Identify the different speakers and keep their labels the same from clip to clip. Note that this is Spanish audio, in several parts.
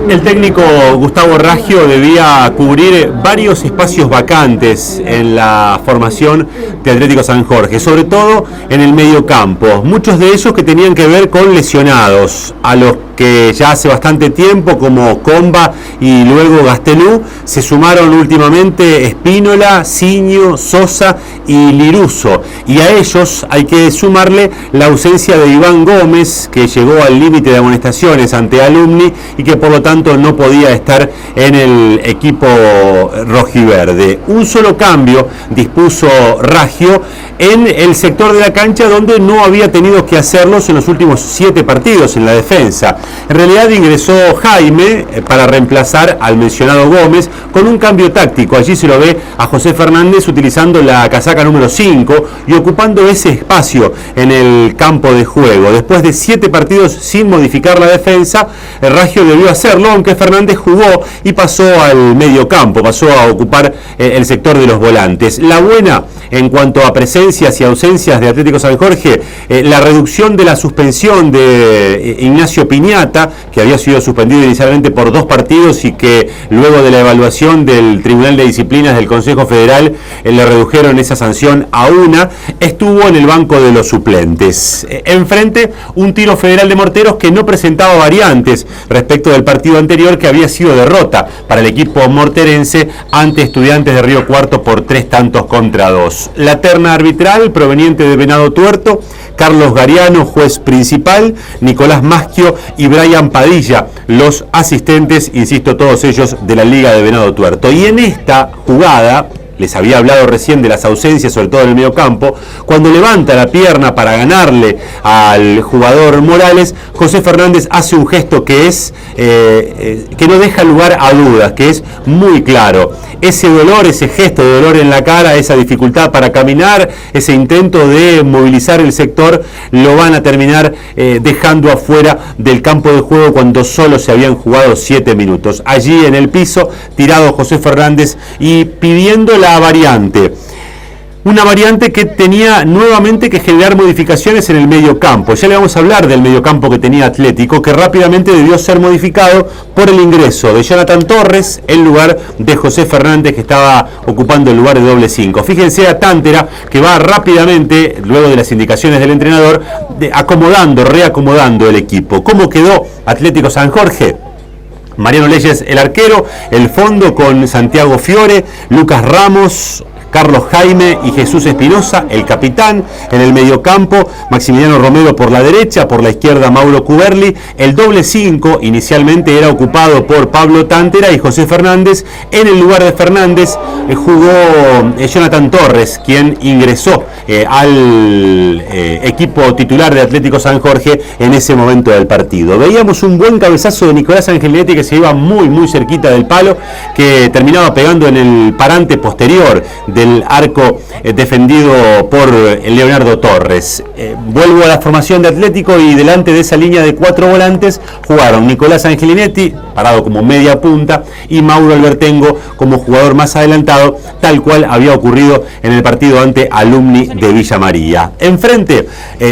Speaker 1: El técnico Gustavo Raggio debía cubrir varios espacios vacantes en la formación de Atlético San Jorge, sobre todo en el mediocampo, muchos de ellos que tenían que ver con lesionados, a los que ya hace bastante tiempo, como Comba y luego Gastelú, se sumaron últimamente Espínola, Siño, Sosa y Liruso, y a ellos hay que sumarle la ausencia de Iván Gómez, que llegó al límite de amonestaciones ante Alumni y que por lo tanto no podía estar en el equipo rojiverde. Un solo cambio dispuso Raggio en el sector de la cancha donde no había tenido que hacerlos en los últimos 7 partidos en la defensa. En realidad ingresó Jaime para reemplazar al mencionado Gómez con un cambio táctico. Allí se lo ve a José Fernández utilizando la casaca número 5 y ocupando ese espacio en el campo de juego. Después de 7 partidos sin modificar la defensa, Raggio debió hacerlo, aunque Fernández jugó y pasó al medio campo, pasó a ocupar el sector de los volantes. La buena en cuanto a presencias y ausencias de Atlético San Jorge, la reducción de la suspensión de Ignacio Piñata, que había sido suspendido inicialmente por 2 partidos y que luego de la evaluación del Tribunal de Disciplinas del Consejo Federal le redujeron esa sanción a 1, estuvo en el banco de los suplentes. Enfrente, un Tiro Federal de Morteros que no presentaba variantes respecto del partido anterior, que había sido derrota para el equipo morterense ante Estudiantes de Río Cuarto por 3-2. La terna arbitral proveniente de Venado Tuerto: Carlos Gariano, juez principal, Nicolás Maschio y Brian Padilla, los asistentes, insisto, todos ellos de la Liga de Venado Tuerto. Y en esta jugada, les había hablado recién de las ausencias, sobre todo en el medio campo, cuando levanta la pierna para ganarle al jugador Morales, José Fernández hace un gesto que es que no deja lugar a dudas, que es muy claro. Ese dolor, ese gesto de dolor en la cara, esa dificultad para caminar, ese intento de movilizar el sector, lo van a terminar dejando afuera del campo de juego cuando solo se habían jugado 7 minutos. Allí en el piso, tirado José Fernández y pidiendo la variante. Una variante que tenía nuevamente que generar modificaciones en el medio campo. Ya le vamos a hablar del medio campo que tenía Atlético, que rápidamente debió ser modificado por el ingreso de Jonathan Torres en lugar de José Fernández, que estaba ocupando el lugar de doble 5. Fíjense a Tántera, que va rápidamente, luego de las indicaciones del entrenador, reacomodando el equipo. ¿Cómo quedó Atlético San Jorge? Mariano Leyes, el arquero, el fondo con Santiago Fiore, Lucas Ramos, Carlos Jaime y Jesús Espinosa, el capitán. En el mediocampo, Maximiliano Romero por la derecha, por la izquierda Mauro Cuberli. El doble 5 inicialmente era ocupado por Pablo Tántera y José Fernández. En el lugar de Fernández jugó Jonathan Torres, quien ingresó al equipo titular de Atlético San Jorge en ese momento del partido. Veíamos un buen cabezazo de Nicolás Angeletti que se iba muy cerquita del palo, que terminaba pegando en el parante posterior del arco defendido por Leonardo Torres. Vuelvo a la formación de Atlético y delante de esa línea de 4 volantes jugaron Nicolás Angelinetti, parado como media punta, y Mauro Albertengo como jugador más adelantado, tal cual había ocurrido en el partido ante Alumni de Villa María. Enfrente,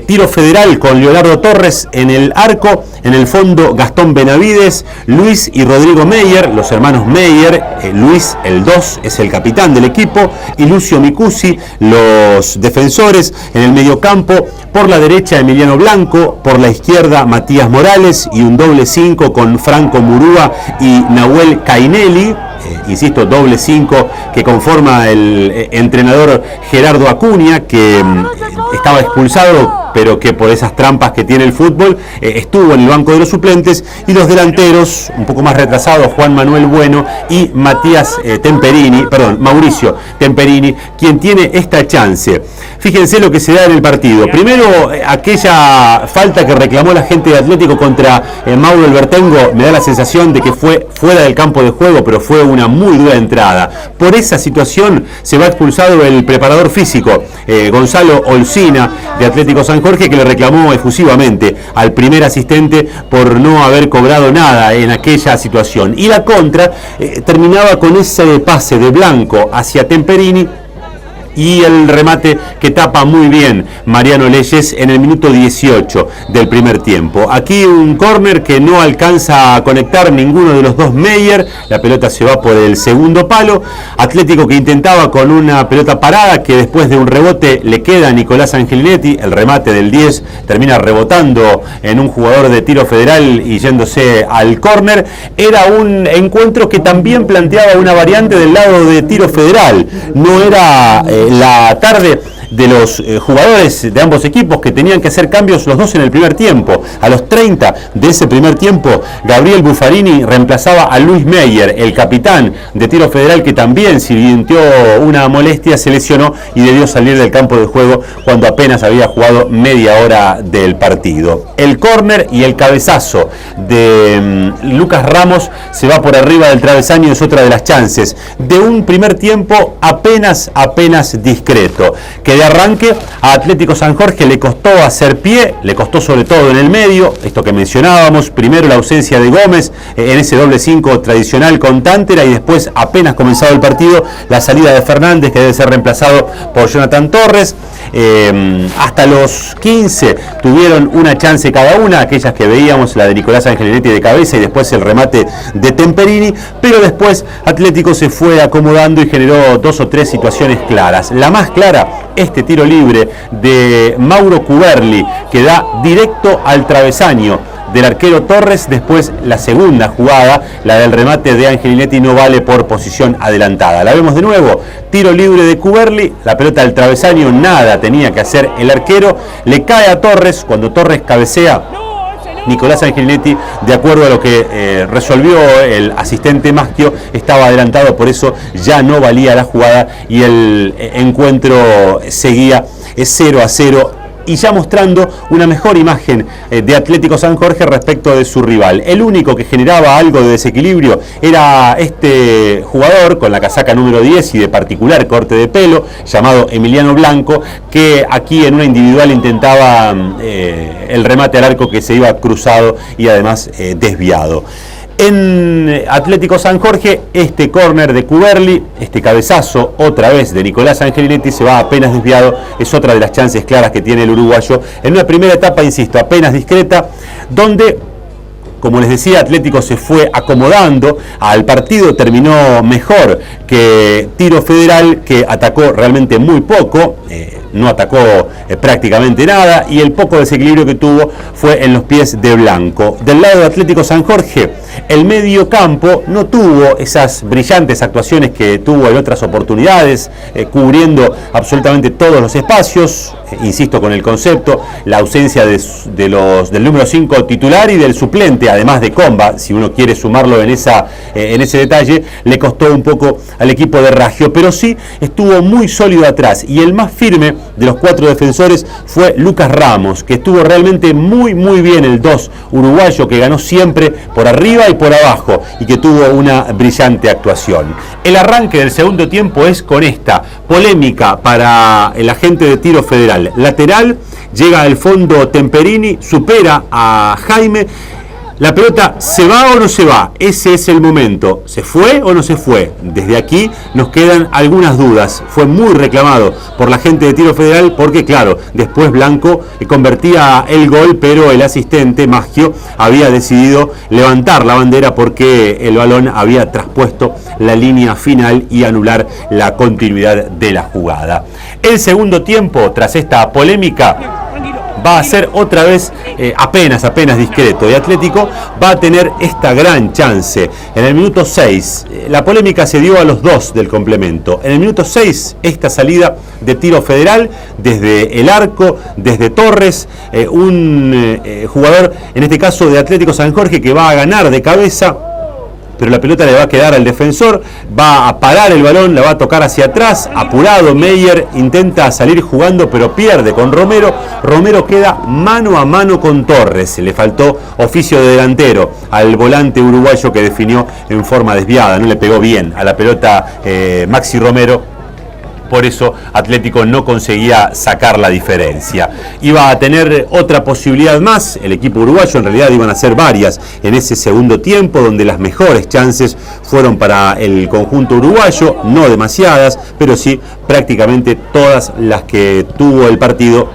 Speaker 1: Tiro Federal con Leonardo Torres en el arco, en el fondo Gastón Benavides, Luis y Rodrigo Meyer, los hermanos Meyer. Luis, el 2, es el capitán del equipo, y Lucio Micusi, los defensores. En el mediocampo, por la derecha Emiliano Blanco, por la izquierda Matías Morales, y un doble 5 con Franco Murúa y Nahuel Cainelli. Insisto, doble 5 que conforma el entrenador Gerardo Acuña, que estaba expulsado, pero que por esas trampas que tiene el fútbol estuvo en el banco de los suplentes. Y los delanteros, un poco más retrasados, Juan Manuel Bueno y Mauricio Temperini, quien tiene esta chance. Fíjense lo que se da en el partido. Primero, aquella falta que reclamó la gente de Atlético contra Mauro Albertengo, me da la sensación de que fue fuera del campo de juego, pero fue una muy dura entrada. Por esa situación se va expulsado el preparador físico, Gonzalo Olcina, de Atlético San Jorge, que le reclamó efusivamente al primer asistente por no haber cobrado nada en aquella situación. Y la contra terminaba con ese pase de Blanco hacia Temperini, y el remate que tapa muy bien Mariano Leyes en el minuto 18 del primer tiempo. Aquí un córner que no alcanza a conectar ninguno de los dos Meyer, la pelota se va por el segundo palo. Atlético que intentaba con una pelota parada que después de un rebote le queda a Nicolás Angelinetti, el remate del 10 termina rebotando en un jugador de Tiro Federal y yéndose al córner. Era un encuentro que también planteaba una variante del lado de Tiro Federal, no era la tarde de los jugadores de ambos equipos que tenían que hacer cambios los dos en el primer tiempo. A los 30 de ese primer tiempo, Gabriel Buffarini reemplazaba a Luis Meyer, el capitán de Tiro Federal, que también sintió una molestia, se lesionó y debió salir del campo de juego cuando apenas había jugado media hora del partido. El córner y el cabezazo de Lucas Ramos se va por arriba del travesaño, es otra de las chances de un primer tiempo apenas discreto, que de arranque a Atlético San Jorge le costó hacer pie, le costó sobre todo en el medio, esto que mencionábamos, primero la ausencia de Gómez en ese doble 5 tradicional con Tántera, y después apenas comenzado el partido la salida de Fernández, que debe ser reemplazado por Jonathan Torres. Hasta los 15 tuvieron una chance cada una, aquellas que veíamos, la de Nicolás Angelinetti de cabeza y después el remate de Temperini, pero después Atlético se fue acomodando y generó dos o tres situaciones claras. La más clara, este tiro libre de Mauro Cuberli que da directo al travesaño del arquero Torres. Después la segunda jugada, la del remate de Angelinetti, no vale por posición adelantada. La vemos de nuevo, tiro libre de Cuberli, la pelota al travesaño, nada tenía que hacer el arquero, le cae a Torres, cuando Torres cabecea, Nicolás Angelinetti, de acuerdo a lo que resolvió el asistente Maschio, estaba adelantado, por eso ya no valía la jugada y el encuentro seguía 0-0, y ya mostrando una mejor imagen de Atlético San Jorge respecto de su rival. El único que generaba algo de desequilibrio era este jugador con la casaca número 10 y de particular corte de pelo, llamado Emiliano Blanco, que aquí en una individual intentaba el remate al arco, que se iba cruzado y además desviado. En Atlético San Jorge, este córner de Cuberli, este cabezazo otra vez de Nicolás Angelinetti, se va apenas desviado, es otra de las chances claras que tiene el uruguayo en una primera etapa, insisto, apenas discreta, donde, como les decía, Atlético se fue acomodando al partido, terminó mejor que Tiro Federal, que atacó realmente muy poco, no atacó prácticamente nada, y el poco desequilibrio que tuvo fue en los pies de Blanco. Del lado de Atlético San Jorge, el medio campo no tuvo esas brillantes actuaciones que tuvo en otras oportunidades, cubriendo absolutamente todos los espacios. Insisto con el concepto, la ausencia del número 5 titular y del suplente, además de Comba, si uno quiere sumarlo en ese detalle, le costó un poco al equipo de Raggio, pero sí estuvo muy sólido atrás, y el más firme de los cuatro defensores fue Lucas Ramos, que estuvo realmente muy bien, el 2 uruguayo, que ganó siempre por arriba y por abajo y que tuvo una brillante actuación. El arranque del segundo tiempo es con esta polémica para el agente de Tiro Federal. Lateral, llega al fondo Temperini, supera a Jaime. La pelota, ¿se va o no se va? Ese es el momento. ¿Se fue o no se fue? Desde aquí nos quedan algunas dudas. Fue muy reclamado por la gente de Tiro Federal porque, claro, después Blanco convertía el gol, pero el asistente Maschio había decidido levantar la bandera porque el balón había traspuesto la línea final y anular la continuidad de la jugada. El segundo tiempo, tras esta polémica, va a ser otra vez apenas discreto, y Atlético va a tener esta gran chance. En el minuto 6, la polémica se dio a los 2 del complemento. En el minuto 6, esta salida de Tiro Federal, desde el arco, desde Torres, un jugador, en este caso de Atlético San Jorge, que va a ganar de cabeza, pero la pelota le va a quedar al defensor, va a parar el balón, la va a tocar hacia atrás, apurado Meyer, intenta salir jugando, pero pierde con Romero. Romero queda mano a mano con Torres, le faltó oficio de delantero al volante uruguayo, que definió en forma desviada, no le pegó bien a la pelota Maxi Romero, por eso Atlético no conseguía sacar la diferencia. Iba a tener otra posibilidad más, el equipo uruguayo, en realidad iban a ser varias en ese segundo tiempo, donde las mejores chances fueron para el conjunto uruguayo, no demasiadas, pero sí prácticamente todas las que tuvo el partido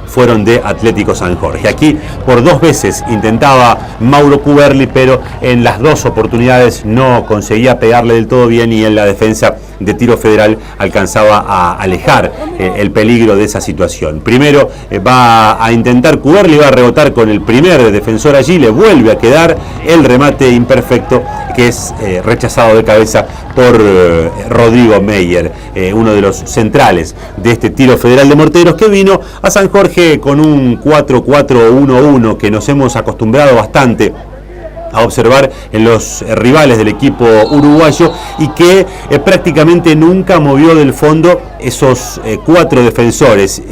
Speaker 1: fueron de Atlético San Jorge. Aquí por 2 veces intentaba Mauro Cuberli, pero en las 2 oportunidades no conseguía pegarle del todo bien, y en la defensa de Tiro Federal alcanzaba a alejar el peligro de esa situación. Primero va a intentar Cuberli, va a rebotar con el primer defensor allí, le vuelve a quedar el remate imperfecto, que es rechazado de cabeza por Rodrigo Meyer, uno de los centrales de este Tiro Federal de Morteros, que vino a San Jorge con un 4-4-1-1 que nos hemos acostumbrado bastante a observar en los rivales del equipo uruguayo, y que prácticamente nunca movió del fondo esos 4 defensores,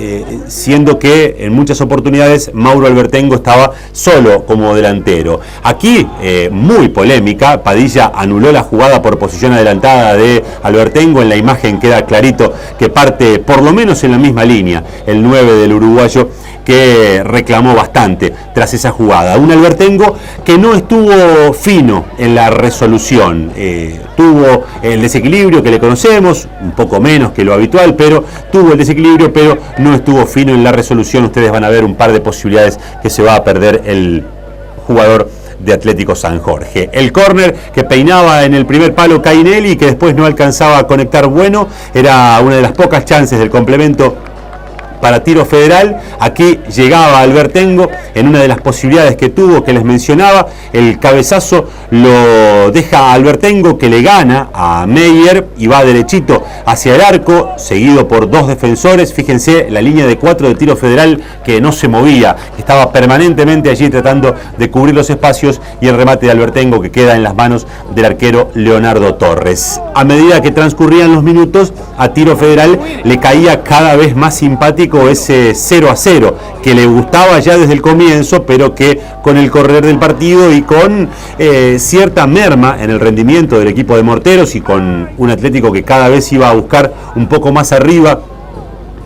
Speaker 1: siendo que en muchas oportunidades Mauro Albertengo estaba solo como delantero. Aquí, muy polémica, Padilla anuló la jugada por posición adelantada de Albertengo. En la imagen queda clarito que parte por lo menos en la misma línea el 9 del uruguayo, que reclamó bastante tras esa jugada. Un Albertengo que no estuvo fino en la resolución, tuvo el desequilibrio que le conocemos, un poco menos que lo habitual, pero tuvo el desequilibrio, pero no estuvo fino en la resolución. Ustedes van a ver un par de posibilidades que se va a perder el jugador de Atlético San Jorge. El córner que peinaba en el primer palo Cainelli, que después no alcanzaba a conectar bueno, era una de las pocas chances del complemento para Tiro Federal. Aquí llegaba Albertengo en una de las posibilidades que tuvo, que les mencionaba. El cabezazo lo deja Albertengo, que le gana a Meyer y va derechito hacia el arco, seguido por 2 defensores. Fíjense la línea de 4 de Tiro Federal, que no se movía, estaba permanentemente allí tratando de cubrir los espacios, y el remate de Albertengo que queda en las manos del arquero Leonardo Torres. A medida que transcurrían los minutos, a Tiro Federal le caía cada vez más simpático ese 0-0 que le gustaba ya desde el comienzo, pero que con el correr del partido y con cierta merma en el rendimiento del equipo de Morteros, y con un Atlético que cada vez iba a buscar un poco más arriba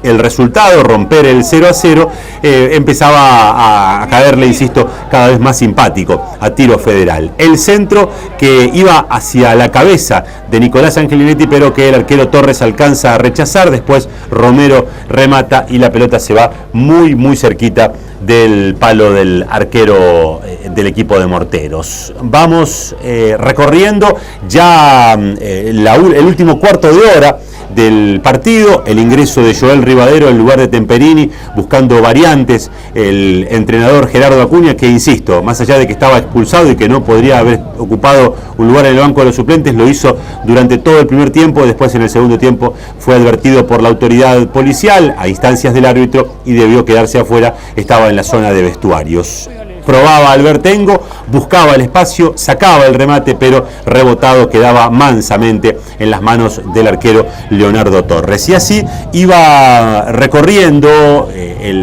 Speaker 1: el resultado, romper el 0-0, empezaba a caerle, insisto, cada vez más simpático a Tiro Federal. El centro que iba hacia la cabeza de Nicolás Angelinetti, pero que el arquero Torres alcanza a rechazar. Después Romero remata y la pelota se va muy muy cerquita del palo del arquero del equipo de Morteros. Vamos recorriendo ya el último cuarto de hora del partido, el ingreso de Joel Rivadero en lugar de Temperini, buscando variantes el entrenador Gerardo Acuña, que insisto, más allá de que estaba expulsado y que no podría haber ocupado un lugar en el banco de los suplentes, lo hizo durante todo el primer tiempo. Después, en el segundo tiempo, fue advertido por la autoridad policial a instancias del árbitro y debió quedarse afuera. Estaba en la zona de vestuarios. Probaba Albertengo, buscaba el espacio, sacaba el remate, pero rebotado quedaba mansamente en las manos del arquero Leonardo Torres. Y así iba recorriendo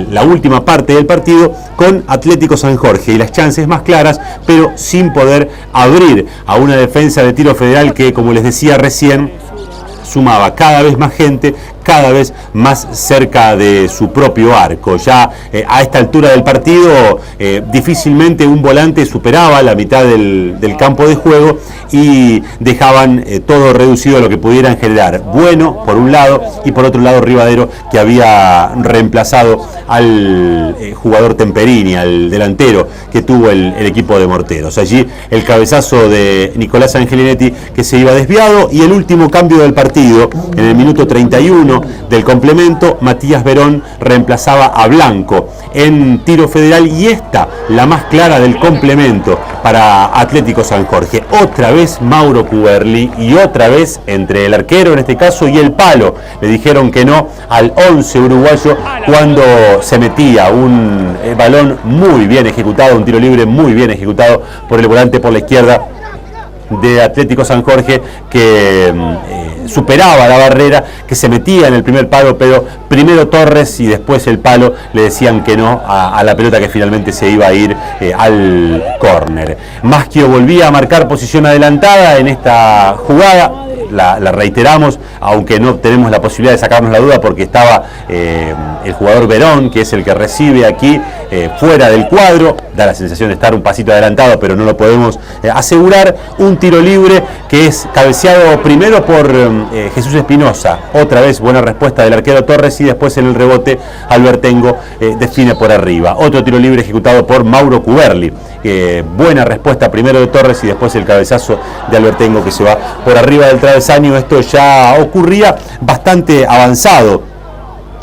Speaker 1: la última parte del partido con Atlético San Jorge y las chances más claras, pero sin poder abrir a una defensa de Tiro Federal que, como les decía recién, sumaba cada vez más gente, cada vez más cerca de su propio arco. Ya a esta altura del partido difícilmente un volante superaba la mitad del campo de juego, y dejaban todo reducido a lo que pudieran generar. Bueno, por un lado, y por otro lado Rivadero, que había reemplazado al jugador Temperini, al delantero que tuvo el equipo de Morteros. Allí el cabezazo de Nicolás Angelinetti, que se iba desviado, y el último cambio del partido, en el minuto 31 del complemento, Matías Verón reemplazaba a Blanco en Tiro Federal, y esta la más clara del complemento para Atlético San Jorge. Otra vez Mauro Cuberli, y otra vez entre el arquero en este caso y el palo le dijeron que no al 11 uruguayo cuando se metía un balón muy bien ejecutado, un tiro libre muy bien ejecutado por el volante por la izquierda de Atlético San Jorge, que superaba la barrera, que se metía en el primer palo, pero primero Torres y después el palo le decían que no a la pelota, que finalmente se iba a ir al córner. Maschio volvía a marcar posición adelantada en esta jugada. la reiteramos, aunque no tenemos la posibilidad de sacarnos la duda porque estaba el jugador Verón, que es el que recibe aquí fuera del cuadro, da la sensación de estar un pasito adelantado, pero no lo podemos asegurar. Un tiro libre que es cabeceado primero por Jesús Espinosa, otra vez buena respuesta del arquero Torres, y después en el rebote Albertengo define por arriba. Otro tiro libre ejecutado por Mauro Cuberli, buena respuesta primero de Torres y después el cabezazo de Albertengo que se va por arriba del travesaño. Esto ya ocurría bastante avanzado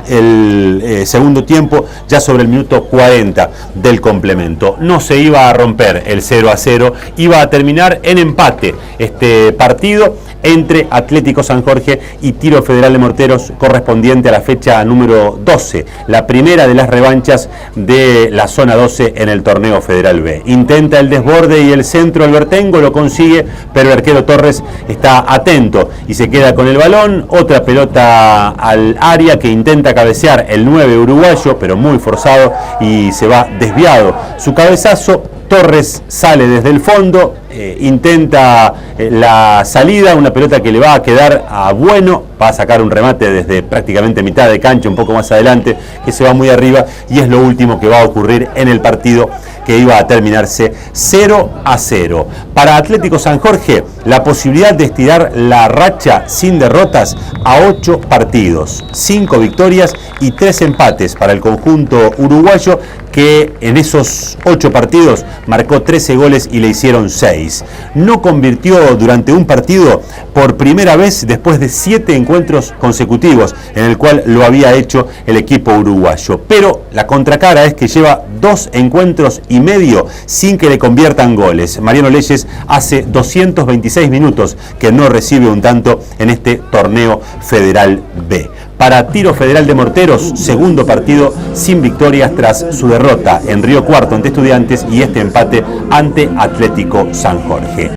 Speaker 1: el segundo tiempo, ya sobre el minuto 40 del complemento. No se iba a romper el 0-0, iba a terminar en empate este partido entre Atlético San Jorge y Tiro Federal de Morteros, correspondiente a la fecha número 12, la primera de las revanchas de la zona 12 en el torneo Federal B. Intenta el desborde y el centro Albertengo, lo consigue, pero el arquero Torres está atento y se queda con el balón. Otra pelota al área que intenta cabecear el 9 uruguayo, pero muy forzado, y se va desviado su cabezazo. Torres sale desde el fondo, intenta la salida, una pelota que le va a quedar a Bueno, va a sacar un remate desde prácticamente mitad de cancha, un poco más adelante, que se va muy arriba, y es lo último que va a ocurrir en el partido, que iba a terminarse 0-0. Para Atlético San Jorge, la posibilidad de estirar la racha sin derrotas a 8 partidos, 5 victorias y 3 empates para el conjunto uruguayo, que en esos 8 partidos marcó 13 goles y le hicieron 6. No convirtió durante un partido por primera vez después de 7 encuentros consecutivos, en el cual lo había hecho el equipo uruguayo. Pero la contracara es que lleva 2 encuentros y medio sin que le conviertan goles. Mariano Leyes hace 226 minutos que no recibe un tanto en este torneo Federal B. Para Tiro Federal de Morteros, segundo partido sin victorias tras su derrota en Río Cuarto ante Estudiantes y este empate ante Atlético San Jorge.